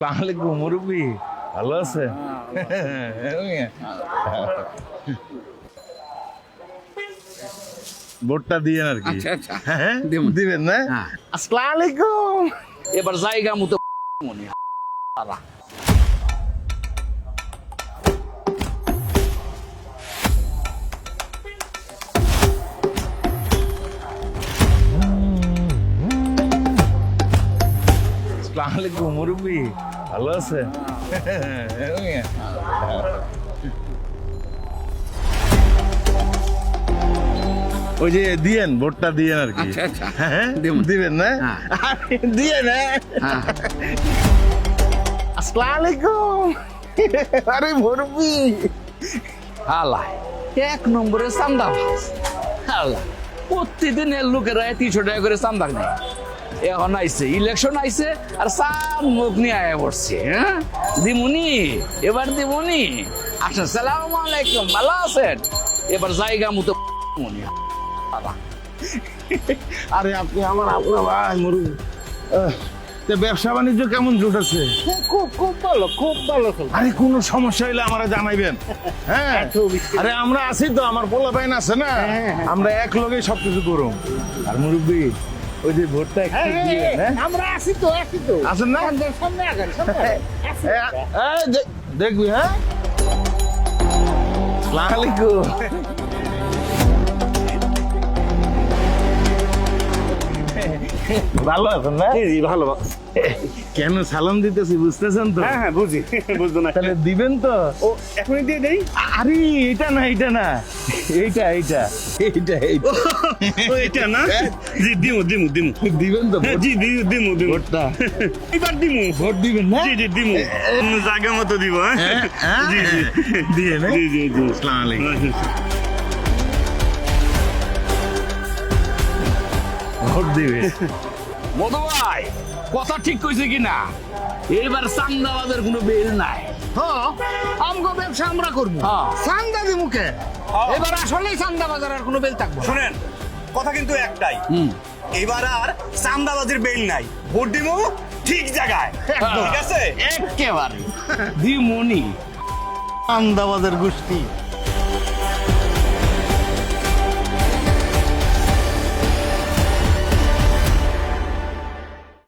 আসসালামু মুরব্বী, ভালো আছে? ভোটটা দিয়ে আর কি। আচ্ছা আচ্ছা হ্যাঁ দিমু। দিবেন না? হ্যাঁ। আসসালামু আলাইকুম। এবার জায়গা মতো মনে সারা। আসসালামু আলাইকুম মুরব্বী, ভালো আছে? ওই যে দিয়েন, ভোটটা দিয়েন আর কি। আচ্ছা আচ্ছা হ্যাঁ দিমু। দিবেন না? হ্যাঁ। দিয়ে না। হ্যাঁ। আসসালামু আলাইকুম। আরে মুরব্বী, হালাই এক নম্বরে চান্দা হালা প্রতিদিন এর লোকেরা 300 টাকা করে চান্দা নেয়। এখন আইছে ইলেকশন আইছে আর সাম মুখ নিয়ে আয়া পড়ছে। হ্যাঁ দিমুনি, এবার দিমুনি। আচ্ছা সালাম আলাইকুম, ভালো আছেন? এবার জায়গা মতো মনে সারা। আরে আপনি আপনার ভাই মুরব্বী। ব্যবসা বাণিজ্য কেমন জুটেছে? খুব ভালো আরে কোনো সমস্যা হইলে আমরা জানাইবেন। হ্যাঁ আরে আমরা আছি তো, আমার পোলা বাইন আছে না, আমরা এক লগে সবকিছু করুম। আর মুরব্বী ওই যে ভোটটা একটু দিয়েন, হ্যাঁ? আমরা আসি তো আছেন না? সামনে আগান দেখবি, হ্যাঁ? আসসালামু আলাইকুম। ভালো আছেন না? ভালো কেন সালাম দিতেছি বুঝতেছেন তো? হ্যাঁ বুঝি বুঝতো না তাহলে দিবেন তো? ও এখনই দিয়ে দেই আরে এটা না, এইটা না, এইটা এইটা এইটা এইটা। ও এটা না জি দিমু দিবেন তো ভোট? জি দিমু ভোটটা এবার দিমু ভোট দিবেন না? জি দিমু জায়গা মতো দিব হ্যাঁ জি দিয়ে না? জি আসসালামু আলাইকুম। ভোট দিবে। মধু ভাই কথা ঠিক কইছে কিনা? এইবার চান্দাবাদের কোনো বেল নাই। আমগো ব্যবসা আমরা করবো হ্যাঁ। চান্দা দি মুখে এবার আসলেই চান্দা বাজার আর কোনো বেল থাকবো না। শুনেন কথা কিন্তু একটাই, হুম এবার আর চান্দাবাজির বেল নাই, ভোট দিব ঠিক জায়গায়, ঠিক আছে? একেবারে দিমুনি। আমদাবাদের গোষ্ঠী